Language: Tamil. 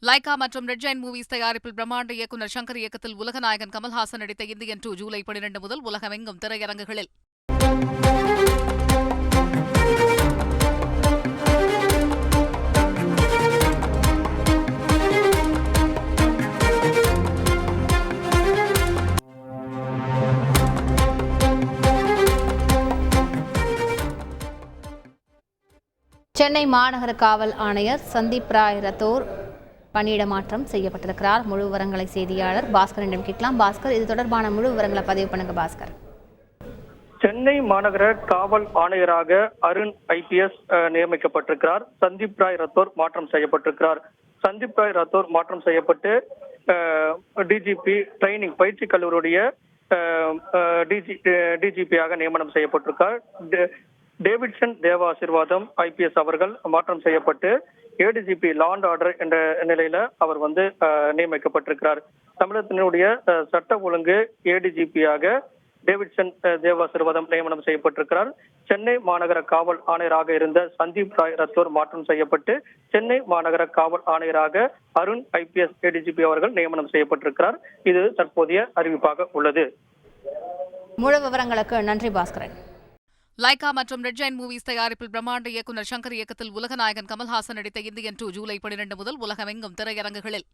லைகா மற்றும் ரெட் ஜெயண்ட் மூவிஸ் தயாரிப்பில் பிரம்மாண்ட இயக்குநர் சங்கர் இயக்கத்தில் உலகநாயகன் கமல்ஹாசன் நடித்த இந்தியன் 2 ஜூலை 12 முதல் உலகமெங்கும் திரையரங்குகளில். சென்னை மாநகர காவல் ஆணையர் சந்தீப் ராய் ரத்தோர் பணியிட மாற்றம் செய்யப்பட்டிருக்கிறார். முழு விவரங்களை செய்தியாளர் பாஸ்கரிடம் கேட்கலாம். பாஸ்கர், இது தொடர்பான முழு விவரங்களை பதிவு பண்ணுங்க. பாஸ்கர். சென்னை மாநகர காவல் ஆணையராக அருண் IPS நியமிக்கப்பட்டிருக்கிறார். சந்தீப் ராய் ரத்தோர் மாற்றம் செய்யப்பட்டிருக்கிறார். சந்தீப் ராய் ரத்தோர் மாற்றம் செய்யப்பட்டு DGP ட்ரைனிங் பயிற்சி கல்லூரியுடைய DGP-யாக நியமனம் செய்யப்பட்டிருக்கார். டேவிட்சன் தேவ ஆசீர்வாதம் IPS அவர்கள் மாற்றம் செய்யப்பட்டு ADGP லா அண்ட் ஆர்டர் என்ற நிலையில அவர் நியமிக்கப்பட்டிருக்கிறார். தமிழகத்தினுடைய சட்ட ஒழுங்கு ADGP-யாக டேவிட்சன் தேவ ஆசீர்வாதம் நியமனம் செய்யப்பட்டிருக்கிறார். சென்னை மாநகர காவல் ஆணையராக இருந்த சந்தீப் ராய் ரத்தோர் மாற்றம் செய்யப்பட்டு சென்னை மாநகர காவல் ஆணையராக அருண் IPS ADGP அவர்கள் நியமனம் செய்யப்பட்டிருக்கிறார். இது தற்போதைய அறிவிப்பாக உள்ளது. முழு விவரங்களுக்கு நன்றி பாஸ்கரன். லைகா மற்றும் ரெட் ஜெயண்ட் மூவிஸ் தயாரிப்பில் பிரம்மாண்ட இயக்குநர் சங்கர் இயக்கத்தில் உலகநாயகன் கமல்ஹாசன் நடித்த இந்தியன் 2 ஜூலை 12 முதல் உலகமெங்கும் திரையரங்குகளில்.